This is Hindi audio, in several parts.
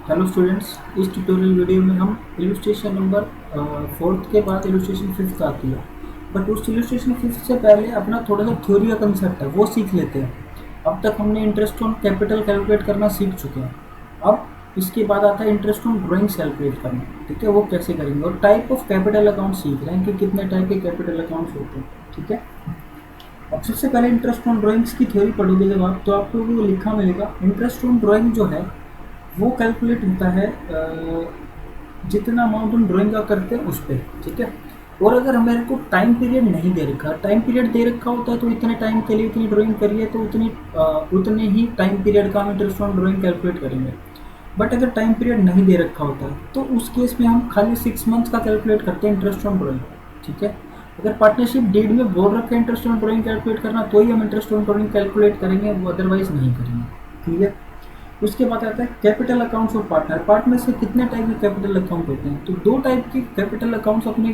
हेलो स्टूडेंट्स, इस ट्यूटोरियल वीडियो में हम इलस्ट्रेशन नंबर 4th के बाद इलस्ट्रेशन 5th आती है। बट उस इलस्ट्रेशन 5th से पहले अपना थोड़ा सा थ्योरी का कंसेप्ट है वो सीख लेते हैं। अब तक हमने इंटरेस्ट ऑन कैपिटल कैलकुलेट करना सीख चुके हैं। अब इसके बाद आता है इंटरेस्ट ऑन ड्राइंग्स कैलकुलेट करना। ठीक है, वो कैसे करेंगे और टाइप ऑफ कैपिटल अकाउंट सीख रहे हैं कि कितने टाइप के कैपिटल अकाउंट्स होते हैं। ठीक है, अब सबसे पहले इंटरेस्ट ऑन ड्राइंग्स की थ्योरी पढ़ोगे जब आप, तो आपको वो लिखा मिलेगा इंटरेस्ट ऑन ड्राइंग जो है वो कैलकुलेट होता है जितना अमाउंट हम ड्राइंग का करते हैं उस पर। ठीक है, और अगर हमारे को टाइम पीरियड नहीं दे रखा, टाइम पीरियड दे रखा होता है तो इतने टाइम के लिए इतनी ड्राइंग करिए तो उतने ही टाइम पीरियड का हम इंटरेस्ट ऑन ड्राइंग कैलकुलेट करेंगे। बट अगर टाइम पीरियड नहीं दे रखा होता है तो उस केस में हम खाली 6 मंथ्स का कैलकुलेट करते हैं इंटरेस्ट ऑन ड्राइंग। ठीक है, अगर पार्टनरशिप डीड में बोल रखा है इंटरेस्ट ऑन ड्राइंग कैलकुलेट करना तो ही हम इंटरेस्ट ऑन ड्राइंग कैलकुलेट करेंगे, वो अदरवाइज नहीं करेंगे। ठीक है, उसके बाद आता है capital accounts of partner. Partner से कितने टाइप के कैपिटल अकाउंट होते हैं? तो 2 टाइप के कैपिटल अकाउंट्स अपने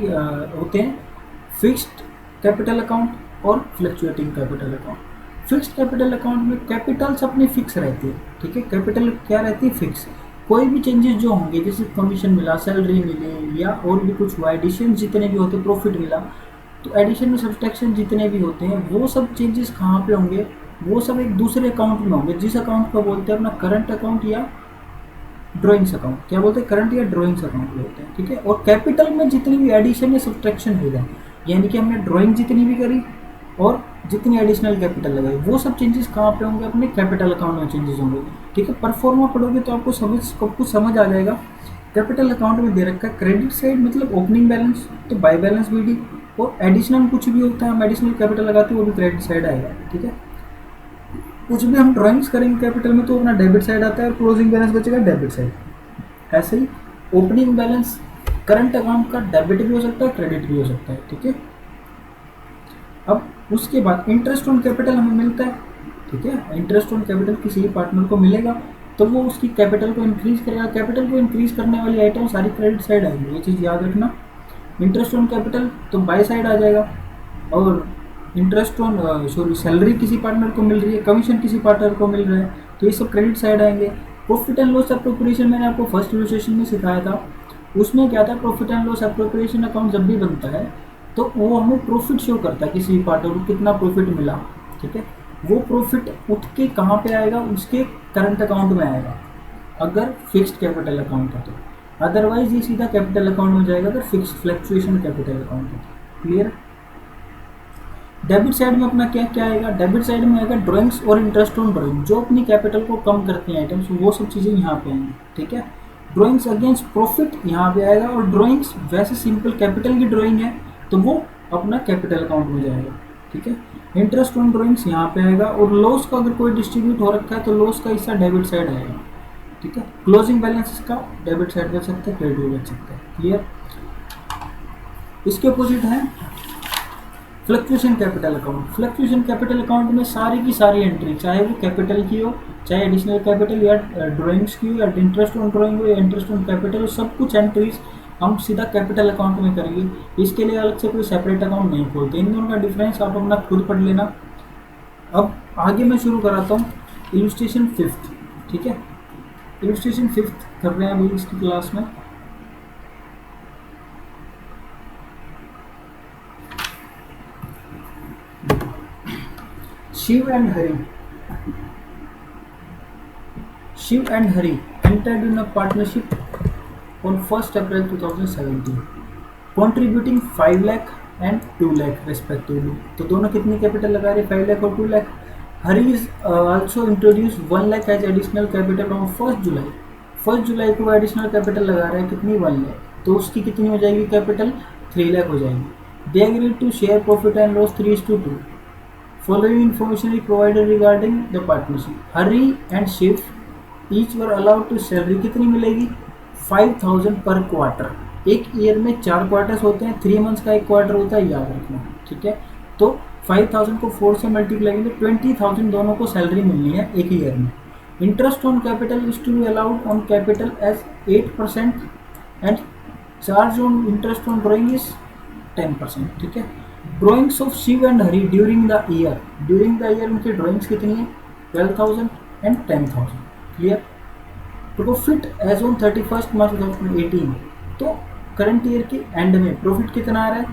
होते हैं, फिक्स्ड कैपिटल अकाउंट और fluctuating capital account. Fixed capital account में कैपिटल्स अपने फिक्स रहते हैं। ठीक है, कैपिटल क्या रहती है? फिक्स। कोई भी चेंजेस जो होंगे, जैसे कमीशन मिला, सैलरी मिली या और भी कुछ हुआ, एडिशन जितने भी होते, प्रॉफिट मिला, तो एडिशन में सब्सट्रैक्शन जितने भी होते हैं वो सब चेंजेस कहाँ पे होंगे? वो सब एक दूसरे अकाउंट में होंगे, जिस अकाउंट को बोलते हैं अपना करंट अकाउंट या ड्राइंग्स अकाउंट। क्या बोलते हैं? करंट या ड्राइंग्स अकाउंट बोलते हैं। ठीक है, और कैपिटल में जितनी भी एडिशन या सब्सट्रैक्शन होगा, यानी कि हमने ड्राइंग जितनी भी करी और जितनी एडिशनल कैपिटल लगाई, वो सब चेंजेस कहाँ पे होंगे? अपने कैपिटल अकाउंट में चेंजेस होंगे। ठीक है, परफॉर्मा पढ़ोगे तो आपको कुछ समझ आ जाएगा। कैपिटल अकाउंट में दे रखा है क्रेडिट साइड मतलब ओपनिंग बैलेंस, तो बाय बैलेंस बीडी, और एडिशनल कुछ भी होता है हम एडिशनल कैपिटल लगाते हैं वो भी क्रेडिट साइड आएगा। ठीक है, कुछ भी हम ड्राइंग्स करेंगे कैपिटल में तो अपना डेबिट साइड आता है और क्लोजिंग बैलेंस बचेगा डेबिट साइड। ऐसे ही ओपनिंग बैलेंस करंट अकाउंट का डेबिट भी हो सकता है, क्रेडिट भी हो सकता है। ठीक है, अब उसके बाद इंटरेस्ट ऑन कैपिटल हमें मिलता है। ठीक है, इंटरेस्ट ऑन कैपिटल किसी भी पार्टनर को मिलेगा तो वो उसकी कैपिटल को इंक्रीज करेगा। कैपिटल को इंक्रीज करने वाली आइटम सारी क्रेडिट साइड आएंगी, ये चीज़ याद रखना। इंटरेस्ट ऑन कैपिटल तो बाय साइड आ जाएगा, और इंटरेस्ट ऑन सैलरी किसी पार्टनर को मिल रही है, कमीशन किसी पार्टनर को मिल रहा है, तो ये सब क्रेडिट साइड आएंगे। प्रॉफिट एंड लॉस एप्रोप्रिएशन मैंने आपको फर्स्ट इलस्ट्रेशन में सिखाया था। उसमें क्या था? Profit and loss appropriation account जब भी बनता है तो वो हमें प्रॉफिट शो करता है, किसी पार्टनर को कितना प्रॉफिट मिला। ठीक है, वो प्रॉफिट उठ के कहाँ पे आएगा? उसके करंट अकाउंट में आएगा अगर फिक्स्ड कैपिटल अकाउंट है तो, अदरवाइज ये सीधा कैपिटल अकाउंट में जाएगा अगर फिक्स्ड फ्लक्चुएशन कैपिटल अकाउंट है। क्लियर? डेबिट साइड में अपना क्या क्या आएगा? डेबिट साइड में आएगा ड्राइंग्स और इंटरेस्ट ऑन ड्राइंग, जो अपनी कैपिटल को कम करती हैं आइटम्स, वो सब चीज़ें यहाँ पे आएंगी। ठीक है, ड्राइंग्स अगेंस्ट प्रॉफिट यहाँ पे आएगा, और ड्राइंग्स वैसे सिंपल कैपिटल की ड्राइंग है तो वो अपना कैपिटल अकाउंट में जाएगा। ठीक है, इंटरेस्ट ऑन ड्राइंग्स यहाँ पे आएगा, और लॉस का अगर कोई डिस्ट्रीब्यूट हो रखा है तो लॉस का हिस्सा डेबिट साइड आएगा। ठीक है, क्लोजिंग बैलेंस का डेबिट साइड बच सकता है, क्रेडिट भी बच सकता है। क्लियर? इसके अपोजिट है fluctuation capital account. Fluctuation capital account में सारी की सारी एंट्री, चाहे वो कैपिटल की हो, चाहे एडिशनल कैपिटल या ड्राइंग्स की हो, या इंटरेस्ट ऑन ड्राइंग हो या इंटरेस्ट ऑन कैपिटल हो, सब कुछ एंट्रीज हम सीधा कैपिटल अकाउंट में करेंगे। इसके लिए अलग से कोई सेपरेट अकाउंट नहीं खोलते। इन दोनों का डिफरेंस आप अपना खुद पढ़ लेना। अब आगे मैं शुरू कराता हूँ इलस्ट्रेशन 5th। ठीक है, इलस्ट्रेशन 5th कर रहे हैं अभी इसकी क्लास में। Shiv and Hari entered in a partnership on 1st April 2017, contributing 5 lakh and 2 lakh respectively. तो दोनों कितनी कैपिटल लगा रहे? 5 lakh और 2 lakh. Hari is also introduced 1 lakh as additional capital on 1st July. 1st जुलाई को एडिशनल कैपिटल लगा रहा है, कितनी? 1 lakh. तो उसकी कितनी हो जाएगी कैपिटल? 3 lakh हो जाएगी। They agreed to share profit and loss 3:2. Following information is provided regarding the partnership. Hari and Shiv each were allowed to salary कितनी मिलेगी? 5,000 पर क्वार्टर। एक ईयर में 4 क्वार्टर्स होते हैं, 3 मंथ्स का एक क्वार्टर होता है, याद रखना। ठीक है, तो 5,000 को 4 से मल्टीप्लाई करेंगे, 20,000 दोनों को सैलरी मिलनी है एक ईयर में। Interest on capital is to be allowed on capital as 8% and charge on interest on drawing is 10%। ठीक है, drawings of Shiv and Hari during the year उनकी ड्राइंग्स कितनी है? 12,000 and 10,000। Clear? Profit as on 31 March 2018, तो करंट ईयर के एंड में प्रॉफिट कितना आ रहा है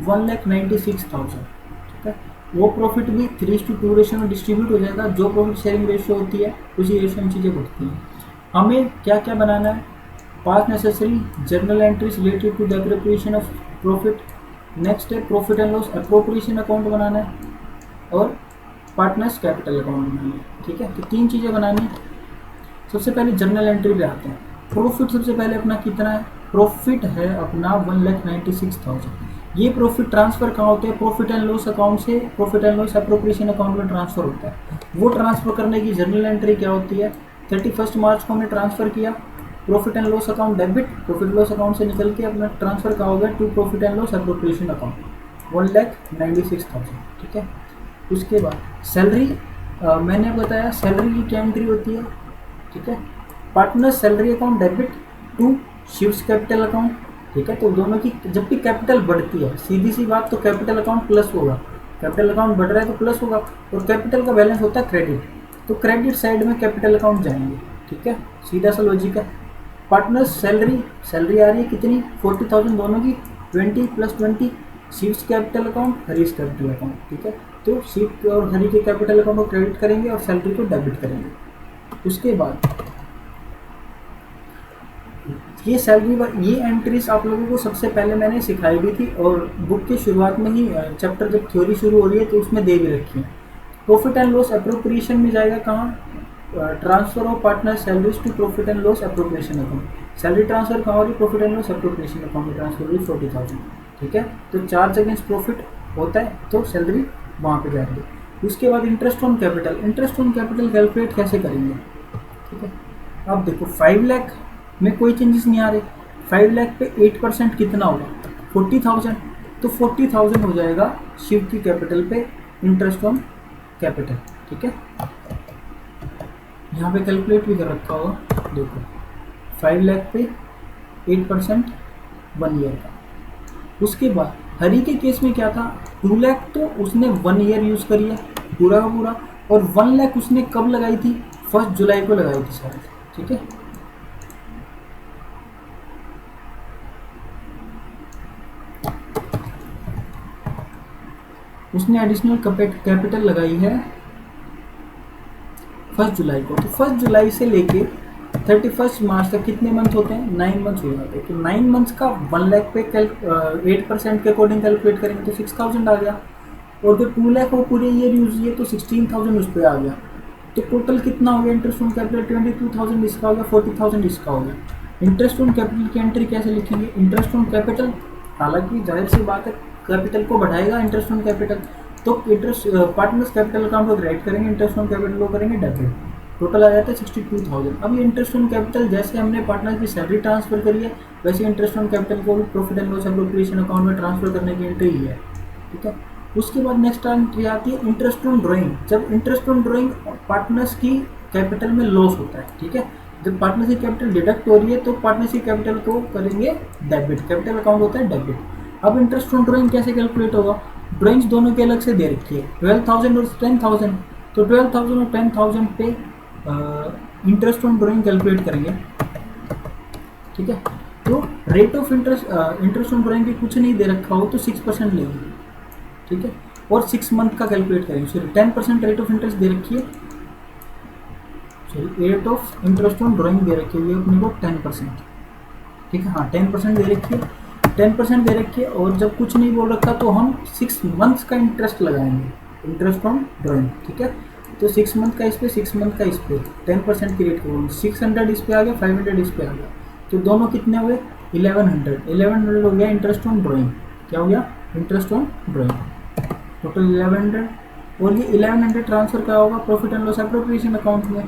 1,96,000, ठीक है। वो प्रॉफिट भी 3:2 रेशियो में डिस्ट्रीब्यूट हो जाएगा। जो प्रॉफिट शेयरिंग रेशियो होती है उसी रेशियो में चीज़ें बढ़ती हैं। हमें क्या क्या बनाना है, पास necessary journal entries related to the appropriation of profit, next है profit and loss appropriation account बनाना है, और पार्टनर्स कैपिटल अकाउंट बनाना है, ठीक है। तो 3 चीज़ें बनानी है। सबसे पहले जर्नल एंट्री पे आते हैं। प्रॉफिट सबसे पहले अपना कितना है, प्रॉफिट है अपना 1,96,000। ये प्रॉफिट ट्रांसफर कहाँ होते हैं, प्रॉफिट एंड लॉस अकाउंट से profit and loss appropriation account में ट्रांसफर होता है। वो ट्रांसफर करने की जर्नल एंट्री क्या होती है, 31 मार्च को हमने ट्रांसफर किया, profit and loss account debit, profit loss account से निकल के अपना ट्रांसफर कहाँ हो गया to profit and loss appropriation account 1,96,000, ठीक है। उसके बाद सैलरी, मैंने बताया सैलरी की क्या एंट्री होती है, ठीक है। Partner salary account debit to shift capital account, ठीक है। तो दोनों की जब भी कैपिटल बढ़ती है, सीधी सी बात, तो कैपिटल अकाउंट प्लस होगा, कैपिटल अकाउंट बढ़ रहा है तो प्लस होगा, और कैपिटल का बैलेंस होता है क्रेडिट, तो क्रेडिट साइड में कैपिटल अकाउंट जाएंगे, ठीक है। सीधा सा लॉजिक है। पार्टनर सैलरी, सैलरी आ रही है कितनी 40,000 दोनों की, 20 + 20 shift capital account, Harish capital account, ठीक है। तो शिफ्ट और हरी के कैपिटल अकाउंट को क्रेडिट करेंगे और सैलरी को डेबिट करेंगे। उसके बाद ये सैलरी, ये एंट्रीज आप लोगों को सबसे पहले मैंने सिखाई भी थी, और बुक के शुरुआत में ही चैप्टर जब थ्योरी शुरू हो रही है तो उसमें दे भी रखी है। प्रॉफिट एंड लॉस अप्रोप्रिएशन में जाएगा कहाँ, transfer of partner salaries to profit and loss appropriation account. Salary transfer कहाँ हो रही, profit and loss appropriation account में ट्रांसफर हो रही 40,000, ठीक है। तो चार्ज अगेंस्ट प्रॉफिट होता है तो सैलरी वहाँ पे जाएगी। उसके बाद interest on capital, interest on capital calculate कैसे करेंगे, ठीक है। अब देखो 5 लाख में कोई चेंजेस नहीं आ रहे, 5 लाख पे 8% कितना होगा 40,000, तो 40,000 हो जाएगा शिव की कैपिटल पे इंटरेस्ट ऑन कैपिटल, ठीक है। यहाँ पे कैलकुलेट भी कर रखा होगा, देखो 5 लाख पे 8% 1 ईयर का। उसके बाद हरी के केस में क्या था, 2 लाख तो उसने 1 ईयर यूज़ करी है पूरा का पूरा, और 1 लाख उसने कब लगाई थी, 1 जुलाई को लगाई थी शायद, ठीक है। उसने एडिशनल कैपिटल लगाई है 1 जुलाई को, तो 1 जुलाई से लेके 31 मार्च तक कितने मंथ होते हैं, 9 मंथ्स हो जाते हैं। तो 9 मंथ्स का 1 लाख पे 8% के अकॉर्डिंग कैलकुलेट करेंगे तो 6,000 आ गया, और जो 2 लाख वो पूरे ईयर यूज किए तो 16,000 उस पर आ गया। तो टोटल कितना हो गया इंटरेस्ट ऑन कैपिटल 22,000 इसका हो गया, 40,000 इसका हो गया। इंटरेस्ट ऑन कैपिटल की एंट्री कैसे लिखेंगे, इंटरेस्ट ऑन कैपिटल, हालांकि जाहिर सी बात है कैपिटल को बढ़ाएगा इंटरेस्ट ऑन कैपिटल, तो इंटरेस्ट पार्टनर्स कैपिटल अकाउंट को क्रेडिट करेंगे, इंटरेस्ट ऑन कैपिटल को करेंगे डेबिट, टोटल आ जाता है 62,000। अब ये इंटरेस्ट ऑन कैपिटल जैसे हमने पार्टनर की सैलरी ट्रांसफर करी है, वैसे इंटरेस्ट ऑन कैपिटल को भी profit and loss appropriation account में ट्रांसफर करने की एंट्री ही है, ठीक है। उसके बाद नेक्स्ट एंट्री आती है इंटरेस्ट ऑन ड्राइंग। जब इंटरेस्ट ऑन ड्राइंग पार्टनर्स की कैपिटल में लॉस होता है, ठीक है, जब पार्टनर्स की कैपिटल डिडक्ट हो रही है तो पार्टनर्स की कैपिटल को करेंगे डेबिट, कैपिटल अकाउंट होता है डेबिट। अब इंटरेस्ट ऑन ड्राइंग कैसे कैलकुलेट होगा, ड्राइंग्स दोनों के अलग से दे रखी है, 12,000 और 10,000, तो 12,000 और 10,000 पे इंटरेस्ट ऑन ड्राइंग कैलकुलेट करेंगे, ठीक है। तो rate of interest on drawing की कुछ नहीं दे रखा हो तो 6% लेंगे, ठीक है, और 6 मंथ का कैलकुलेट करेंगे। सॉरी 10% रेट ऑफ इंटरेस्ट दे रखी है, sorry rate of interest on drawing दे रखी हुई है अपने को 10%, ठीक है, हाँ 10% दे रखी है, 10% दे रखी है, और जब कुछ नहीं बोल रखा तो हम 6 मंथ्स का इंटरेस्ट लगाएंगे, इंटरेस्ट ऑन ड्राइंग, ठीक है। तो 6 मंथ का इस पे, 6 मंथ का इस पे 10% की रेट करूँगा, 600 इस पे आ गया, 500 इस पे आ गया, तो दोनों कितने हुए 1100 हो गया इंटरेस्ट ऑन ड्राइंग, क्या हो गया इंटरेस्ट ऑन ड्राइंग, टोटल 1100, और ये 1100 ट्रांसफर क्या होगा profit and loss appropriation account में,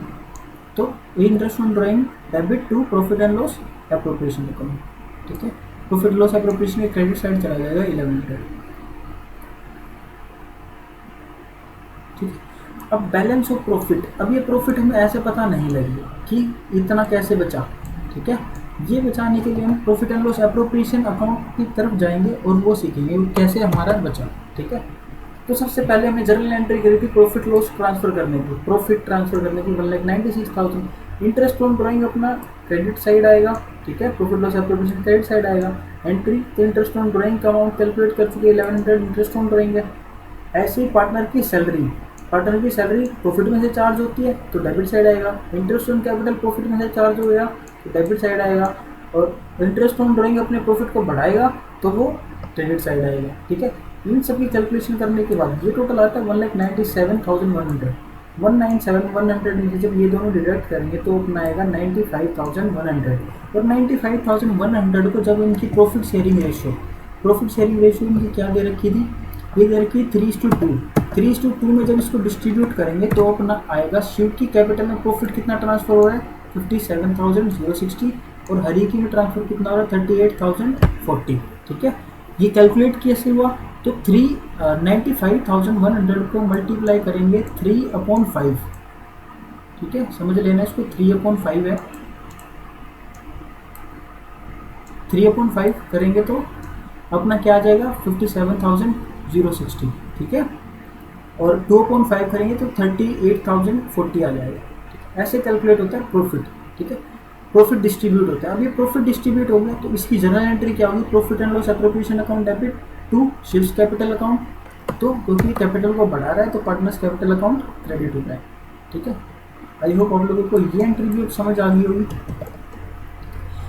तो interest on drawing debit to profit and loss appropriation account, ठीक है। प्रॉफिट लॉस एप्रोप्रिएशन में क्रेडिट साइड चला जाएगा 1100, ठीक है। अब बैलेंस ऑफ प्रॉफिट, अब ये प्रॉफिट हमें ऐसे पता नहीं लगेगा कि इतना कैसे बचा, ठीक है। ये बचाने के लिए हम profit and loss appropriation account की तरफ जाएंगे और वो सीखेंगे कैसे हमारा बचा, ठीक है। तो सबसे पहले हमने जर्नल एंट्री करी थी प्रॉफिट लॉस ट्रांसफर करने की, प्रॉफिट ट्रांसफर करने की 1,96,000। इंटरेस्ट ऑन ड्राइंग अपना क्रेडिट साइड आएगा, ठीक है, profit loss appropriation credit side आएगा। एंट्री तो इंटरेस्ट ऑन ड्राइंग का अमाउंट कैलकुलेट कर चुके 1100 इंटरेस्ट ऑन ड्राइंग है। ऐसे ही पार्टनर की सैलरी प्रॉफिट में से चार्ज होती है तो डेबिट साइड आएगा। इंटरेस्ट ऑन कैपिटल प्रॉफिट में से चार्ज हो गया तो डेबिट साइड आएगा, और इंटरेस्ट ऑन ड्राइंग अपने प्रॉफिट को बढ़ाएगा तो वो क्रेडिट साइड आएगा, ठीक है। इन सभी कैलकुलेशन करने के बाद ये टोटल आता है 1,97,100। 197,100 में से जब ये दोनों डिडक्ट करेंगे तो अपना आएगा 95,100। और 95,100 को जब इनकी प्रॉफिट शेयरिंग रेशियो इनकी क्या दे रखी थी, ये दे रखी 3:2। 3:2 में जब इसको डिस्ट्रीब्यूट करेंगे तो अपना आएगा शिव की कैपिटल में प्रॉफिट कितना ट्रांसफर हो रहा है 57,060, और हरी की में ट्रांसफर कितना हो रहा है 38,040, ठीक है। ये कैलकुलेट कैसे हुआ, तो 95,100 को मल्टीप्लाई करेंगे 3/5, ठीक है, समझ लेना इसको। 3/5 है, 3/5 करेंगे तो अपना क्या आ जाएगा 57,060, ठीक है, और 2/5 करेंगे तो 38,040 आ जाएगा। ऐसे कैलकुलेट होता है प्रॉफिट, ठीक है, प्रॉफिट डिस्ट्रीब्यूट होता है। अब ये प्रॉफिट डिस्ट्रीब्यूट हो गया तो इसकी जनरल एंट्री क्या होगी, profit and loss appropriation account debit to शिव्स कैपिटल अकाउंट। तो क्योंकि कैपिटल को बढ़ा रहा है तो पार्टनर्स कैपिटल अकाउंट क्रेडिट हो रहा है, ठीक है। आई होप आप लोगों को ये एंट्री भी समझ आ गई होगी।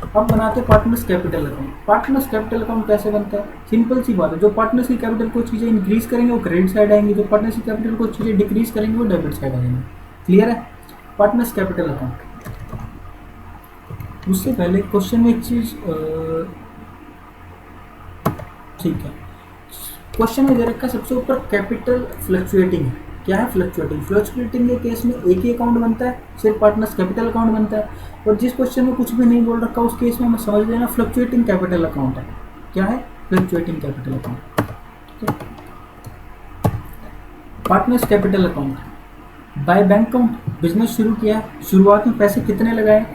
अब बनाते हैं partners capital account. Partners capital account कैसे बनता है, सिंपल सी बात है, जो पार्टनर्स की कैपिटल को चीज़ें इंक्रीज करेंगे वो क्रेडिट साइड आएंगी, जो पार्टनर्स की कैपिटल को चीज़ें डिक्रीज करेंगे वो डेबिट साइड आएंगे। क्लियर है। पार्टनर्स कैपिटल अकाउंट, उससे पहले क्वेश्चन में एक चीज़ ठीक है, क्वेश्चन में दे रखा है सबसे ऊपर कैपिटल फ्लक्चुएटिंग है। क्या है फ्लक्चुएटिंग के केस में एक ही अकाउंट बनता है, सिर्फ पार्टनर्स कैपिटल अकाउंट बनता है। और जिस क्वेश्चन में कुछ भी नहीं बोल रखा उस केस में हमें समझ लेना फ्लक्चुएटिंग कैपिटल अकाउंट है। क्या है फ्लक्चुएटिंग कैपिटल अकाउंट, ठीक है। Partners capital account by bank account, business शुरू किया, शुरुआत में पैसे कितने लगाए,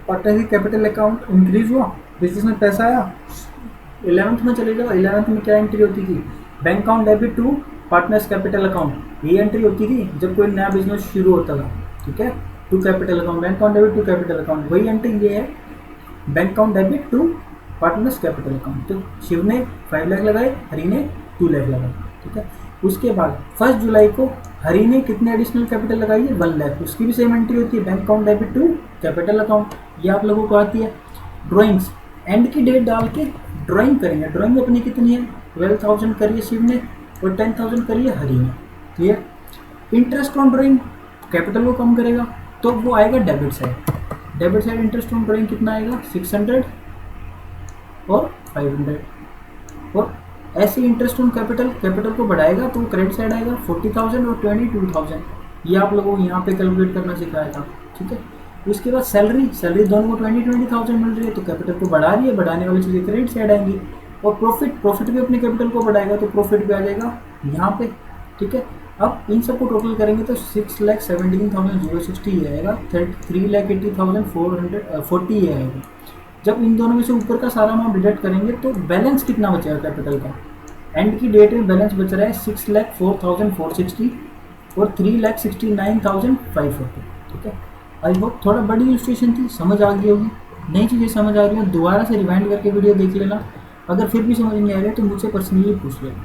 पार्टनर की कैपिटल अकाउंट इंक्रीज हुआ, बिजनेस में पैसा आया, 11th में चले जाओ। 11th में क्या एंट्री होती थी, bank account debit to partners capital account, ये एंट्री होती थी जब कोई नया बिजनेस शुरू होता था, ठीक है, to capital account, bank account debit to capital account, वही एंट्री ये है bank account debit to partners capital account. तो शिव ने 5 लाख लगाए, हरी ने 2 लाख लगाए, ठीक है। उसके बाद 1 जुलाई को हरी ने कितने एडिशनल कैपिटल लगाई है 1 लाख, उसकी भी सेम एंट्री होती है bank account debit to capital account, ये आप लोगों को आती है। ड्राइंग्स एंड की डेट डाल के ड्राइंग करेंगे, ड्राइंग अपनी कितनी है 12,000 करिए शिव ने और 10,000 करिए हरी ने, clear. Interest on drawing capital को कम करेगा तो वो आएगा debit side, debit side interest on drawing कितना आएगा 600 और 500, और ऐसे इंटरेस्ट ऑन कैपिटल को बढ़ाएगा तो क्रेडिट साइड आएगा 40,000 और 22,000, ये आप लोगों को यहाँ पे कैलकुलेट करना सिखाया था, ठीक है। उसके बाद सैलरी दोनों को 20,000 मिल रही है तो कैपिटल को बढ़ा रही है, बढ़ाने वाली चीज़ें क्रेडिट साइड आएंगी, और प्रॉफिट भी अपने कैपिटल को बढ़ाएगा तो प्रॉफिट भी आ जाएगा यहाँ पे, ठीक है। अब इन सबको टोटल करेंगे तो 6,17,060 ये आएगा, 3,80,440 ये आएगा। जब इन दोनों में से ऊपर का सारा अमाउंट डिडक्ट करेंगे तो बैलेंस कितना बचेगा कैपिटल का, एंड की डेट में बैलेंस बच रहा है 6,04,460 और 3,69,540, ठीक है। आई होप थोड़ा बड़ी इलस्ट्रेशन थी, समझ आ गई होगी। नई चीज़ें समझ आ रही हो दोबारा से रिवाइंड करके वीडियो देख लेना, अगर फिर भी समझ नहीं आ रही है तो मुझसे पर्सनली पूछ लेना।